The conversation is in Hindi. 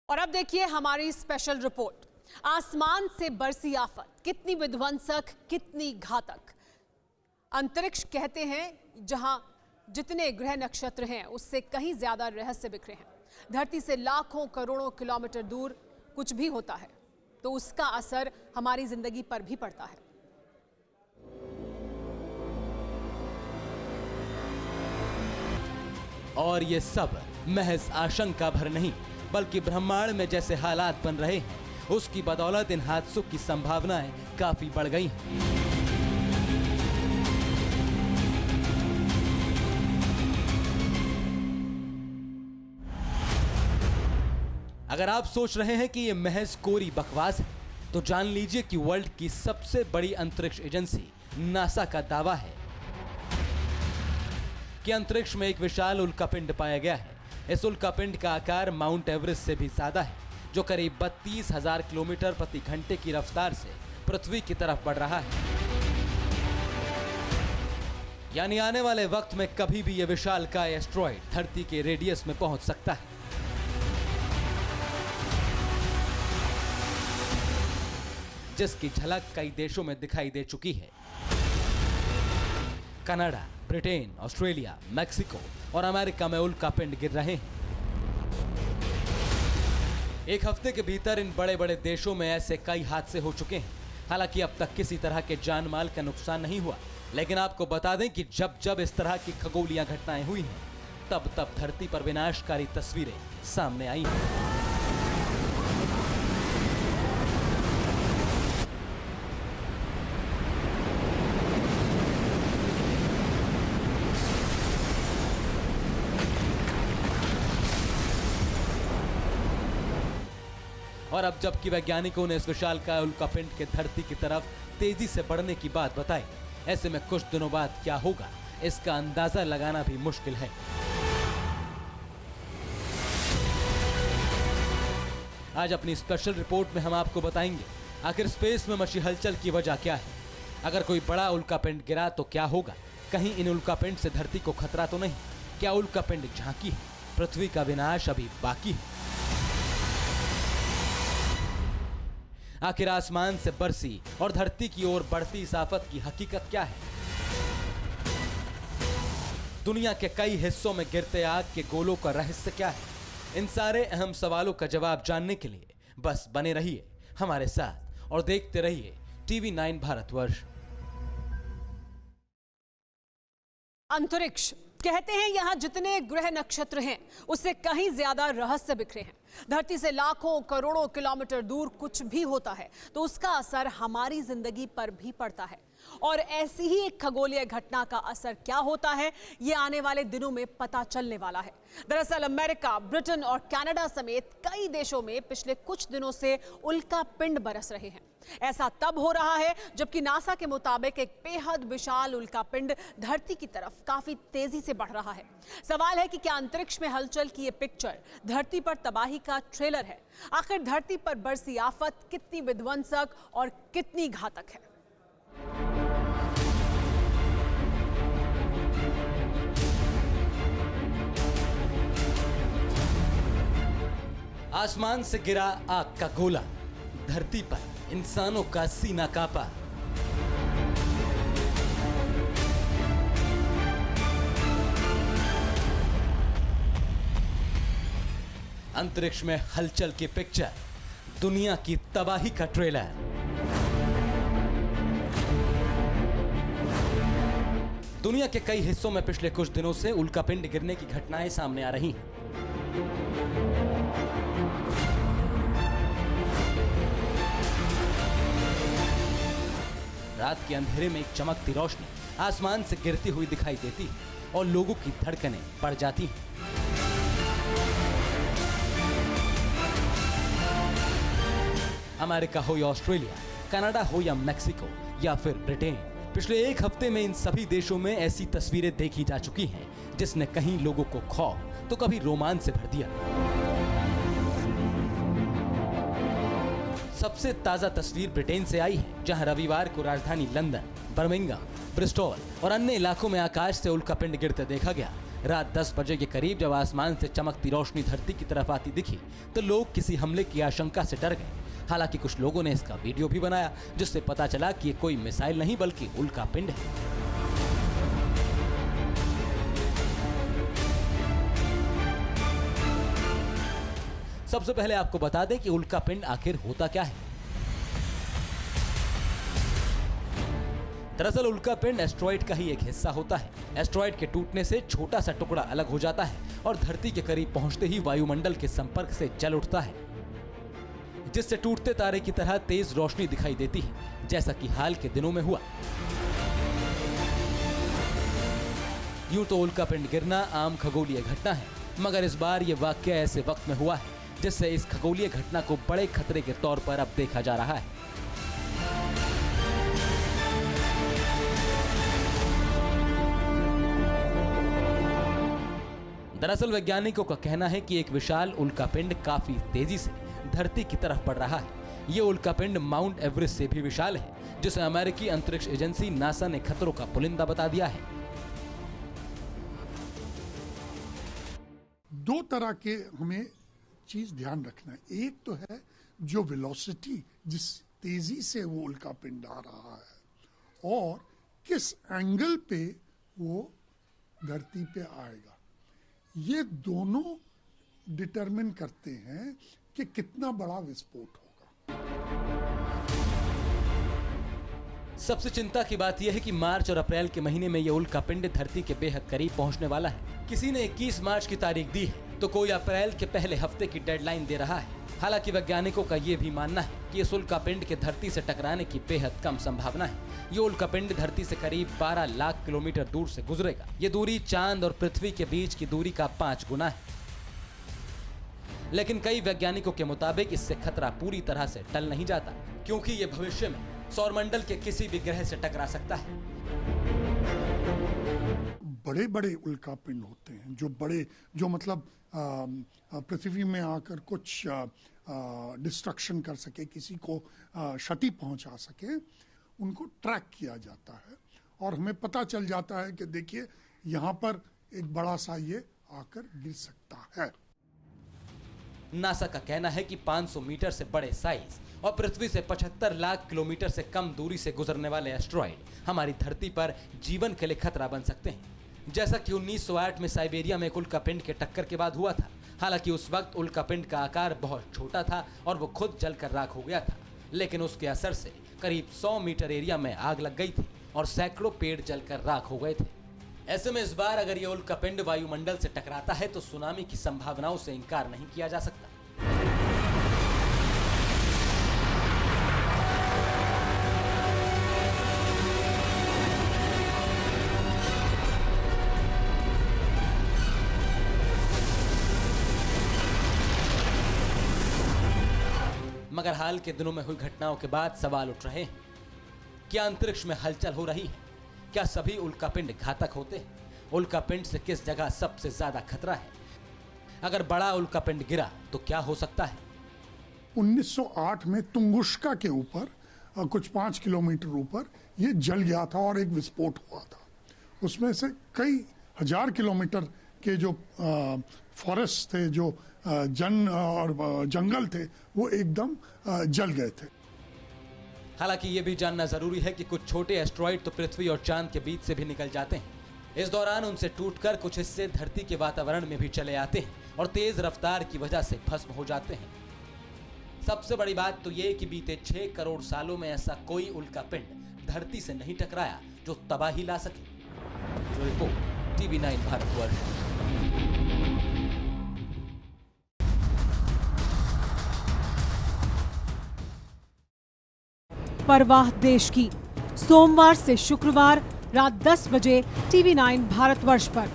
और अब देखिए हमारी स्पेशल रिपोर्ट। आसमान से बरसी आफत, कितनी विध्वंसक, कितनी घातक। अंतरिक्ष कहते हैं जहां जितने ग्रह नक्षत्र हैं उससे कहीं ज्यादा रहस्य बिखरे हैं। धरती से लाखों करोड़ों किलोमीटर दूर कुछ भी होता है तो उसका असर हमारी जिंदगी पर भी पड़ता है। और ये सब महज आशंका भर नहीं बल्कि ब्रह्मांड में जैसे हालात बन रहे हैं उसकी बदौलत इन हादसों की संभावनाएं काफी बढ़ गई हैं। अगर आप सोच रहे हैं कि ये महज कोरी बकवास है तो जान लीजिए कि वर्ल्ड की सबसे बड़ी अंतरिक्ष एजेंसी नासा का दावा है कि अंतरिक्ष में एक विशाल उल्कापिंड पाया गया है। इस उल्कापिंड का आकार माउंट एवरेस्ट से भी ज्यादा है, जो करीब 32,000 किलोमीटर प्रति घंटे की रफ्तार से पृथ्वी की तरफ बढ़ रहा है। यानी आने वाले वक्त में कभी भी यह विशालकाय एस्ट्रॉयड धरती के रेडियस में पहुंच सकता है। जिसकी झलक कई देशों में दिखाई दे चुकी है। कनाडा, ब्रिटेन, ऑस्ट्रेलिया, मैक्सिको और अमेरिका में उल्कापिंड गिर रहे हैं। एक हफ्ते के भीतर इन बड़े बड़े देशों में ऐसे कई हादसे हो चुके हैं। हालांकि अब तक किसी तरह के जान माल का नुकसान नहीं हुआ, लेकिन आपको बता दें कि जब जब इस तरह की खगोलीय घटनाएं हुई हैं तब तब धरती पर विनाशकारी तस्वीरें सामने आई हैं। और अब जबकि वैज्ञानिकों ने इस विशालकाय उल्कापिंड के धरती की तरफ तेजी से बढ़ने की बात बताई, ऐसे में कुछ दिनों बाद क्या होगा इसका अंदाजा लगाना भी मुश्किल है। आज अपनी स्पेशल रिपोर्ट में हम आपको बताएंगे आखिर स्पेस में मची हलचल की वजह क्या है। अगर कोई बड़ा उल्कापिंड गिरा तो क्या होगा, कहीं इन उल्कापिंड से धरती को खतरा तो नहीं, क्या उल्कापिंड झांकी है, पृथ्वी का विनाश अभी बाकी है। आखिर आसमान से बरसी और धरती की ओर बढ़ती इस आफत की हकीकत क्या है। दुनिया के कई हिस्सों में गिरते आग के गोलों का रहस्य क्या है। इन सारे अहम सवालों का जवाब जानने के लिए बस बने रहिए हमारे साथ और देखते रहिए TV9 भारतवर्ष। अंतरिक्ष कहते हैं यहां जितने ग्रह नक्षत्र हैं उससे कहीं ज्यादा रहस्य बिखरे हैं। धरती से लाखों करोड़ों किलोमीटर दूर कुछ भी होता है तो उसका असर हमारी जिंदगी पर भी पड़ता है। और ऐसी ही एक खगोलीय घटना का असर क्या होता है ये आने वाले दिनों में पता चलने वाला है। दरअसल अमेरिका, ब्रिटेन और कनाडा समेत कई देशों में पिछले कुछ दिनों से उल्कापिंड बरस रहे हैं। ऐसा तब हो रहा है जबकि नासा के मुताबिक एक बेहद विशाल उल्कापिंड धरती की तरफ काफी तेजी से बढ़ रहा है। सवाल है कि क्या अंतरिक्ष में हलचल की ये पिक्चर धरती पर तबाही का ट्रेलर है। आखिर धरती पर बरसी आफत कितनी विध्वंसक और कितनी घातक है। आसमान से गिरा आग का गोला, धरती पर इंसानों का सीना कांपा। अंतरिक्ष में हलचल की पिक्चर, दुनिया की तबाही का ट्रेलर। दुनिया के कई हिस्सों में पिछले कुछ दिनों से उल्कापिंड गिरने की घटनाएं सामने आ रही हैं। रात के अंधेरे में एक चमकती रोशनी आसमान से गिरती हुई दिखाई देती है और लोगों की धड़कनें बढ़ जाती हैं। अमेरिका हो या ऑस्ट्रेलिया, कनाडा हो या मैक्सिको या फिर ब्रिटेन, पिछले एक हफ्ते में इन सभी देशों में ऐसी तस्वीरें देखी जा चुकी हैं जिसने कहीं लोगों को खौफ तो कभी रोमांच से भर दिया। सबसे ताजा तस्वीर ब्रिटेन से आई है, जहां रविवार को राजधानी लंदन, बर्मिंघम, ब्रिस्टॉल और अन्य इलाकों में आकाश से उल्कापिंड गिरते देखा गया। रात 10 बजे के करीब जब आसमान से चमकती रोशनी धरती की तरफ आती दिखी तो लोग किसी हमले की आशंका से डर गए। हालांकि कुछ लोगों ने इसका वीडियो भी बनाया, जिससे पता चला कि ये कोई मिसाइल नहीं बल्कि उल्कापिंड है। सबसे पहले आपको बता दें कि उल्कापिंड आखिर होता क्या है। दरअसल उल्कापिंड एस्ट्रॉइड का ही एक हिस्सा होता है। एस्ट्रॉइड के टूटने से छोटा सा टुकड़ा अलग हो जाता है और धरती के करीब पहुंचते ही वायुमंडल के संपर्क से जल उठता है, जिससे टूटते तारे की तरह तेज रोशनी दिखाई देती है, जैसा कि हाल के दिनों में हुआ। यूं तो उल्कापिंड गिरना आम खगोलीय घटना है, मगर इस बार यह वाकया ऐसे वक्त में हुआ है जिससे इस खगोलीय घटना को बड़े खतरे के तौर पर अब देखा जा रहा है। दरअसल वैज्ञानिकों का कहना है कि एक विशाल उल्कापिंड काफी तेजी से धरती की तरफ बढ़ रहा है। ये उल्कापिंड माउंट एवरेस्ट से भी विशाल है, जिसे अमेरिकी अंतरिक्ष एजेंसी नासा ने खतरों का पुलिंदा बता दिया है। दो तरह के हमें चीज ध्यान रखना है। एक तो है जो वेलोसिटी, जिस तेजी से वो उल्कापिंड आ रहा है और किस एंगल पे वो धरती पे आएगा। ये दोनों डिटरमिन करते हैं कि कितना बड़ा विस्फोट होगा। सबसे चिंता की बात यह है कि मार्च और अप्रैल के महीने में यह उल्कापिंड धरती के बेहद करीब पहुंचने वाला है। किसी ने 21 मार्च की तारीख दी है तो कोई अप्रैल के पहले हफ्ते की डेडलाइन दे रहा है। हालांकि वैज्ञानिकों का यह भी मानना है कि इस उल्कापिंड के धरती से टकराने की बेहद कम संभावना है। ये उल्कापिंड धरती से करीब 12 लाख किलोमीटर दूर से गुजरेगा। ये दूरी चांद और पृथ्वी के बीच की दूरी का 5 गुना है। लेकिन कई वैज्ञानिकों के मुताबिक इससे खतरा पूरी तरह से टल नहीं जाता, क्योंकि ये भविष्य में सौरमंडल के किसी भी ग्रह से टकरा सकता है। बड़े बड़े उल्कापिंड होते हैं जो मतलब पृथ्वी में आकर कुछ डिस्ट्रक्शन कर सके, किसी को क्षति पहुंचा सके, उनको ट्रैक किया जाता है और हमें पता चल जाता है कि देखिए यहाँ पर एक बड़ा सा ये आकर गिर सकता है। नासा का कहना है कि 500 मीटर से बड़े साइज और पृथ्वी से 75 लाख किलोमीटर से कम दूरी से गुजरने वाले एस्ट्रॉइड हमारी धरती पर जीवन के लिए खतरा बन सकते हैं, जैसा कि 1908 में साइबेरिया में एक उल्कापिंड के टक्कर के बाद हुआ था। हालांकि उस वक्त उल्कापिंड का आकार बहुत छोटा था और वो खुद जलकर राख हो गया था, लेकिन उसके असर से करीब 100 मीटर एरिया में आग लग गई थी और सैकड़ों पेड़ जलकर राख हो गए थे। ऐसे में इस बार अगर ये उल्कापिंड वायुमंडल से टकराता है तो सुनामी की संभावनाओं से इनकार नहीं किया जा सकता। मगर हाल के दिनों में हुई घटनाओं के बाद सवाल उठ रहे हैं, क्या अंतरिक्ष में हलचल हो रही है? क्या सभी उल्कापिंड घातक होते हैं? उल्कापिंड से किस जगह सबसे ज्यादा खतरा है? अगर बड़ा उल्कापिंड गिरा तो क्या हो सकता है? 1908 में तुंगुष्का के ऊपर कुछ 5 किलोमीटर ऊपर ये जल गया था और एक विस्फोट हुआ था। उसमें से कई हजार किलोमीटर के जो फॉरेस्ट थे, जो जंगल थे, वो एकदम जल गए थे। हालांकि ये भी जानना जरूरी है कि कुछ छोटे एस्ट्रॉइड तो पृथ्वी और चांद के बीच से भी निकल जाते हैं। इस दौरान उनसे टूटकर कुछ हिस्से धरती के वातावरण में भी चले आते हैं और तेज रफ्तार की वजह से भस्म हो जाते हैं। सबसे बड़ी बात तो ये कि बीते 6 करोड़ सालों में ऐसा कोई उल्कापिंड धरती से नहीं टकराया जो तबाही ला सके। Report TV9 Bharatvarsh. परवाह देश की, सोमवार से शुक्रवार रात 10 बजे TV9 भारतवर्ष पर।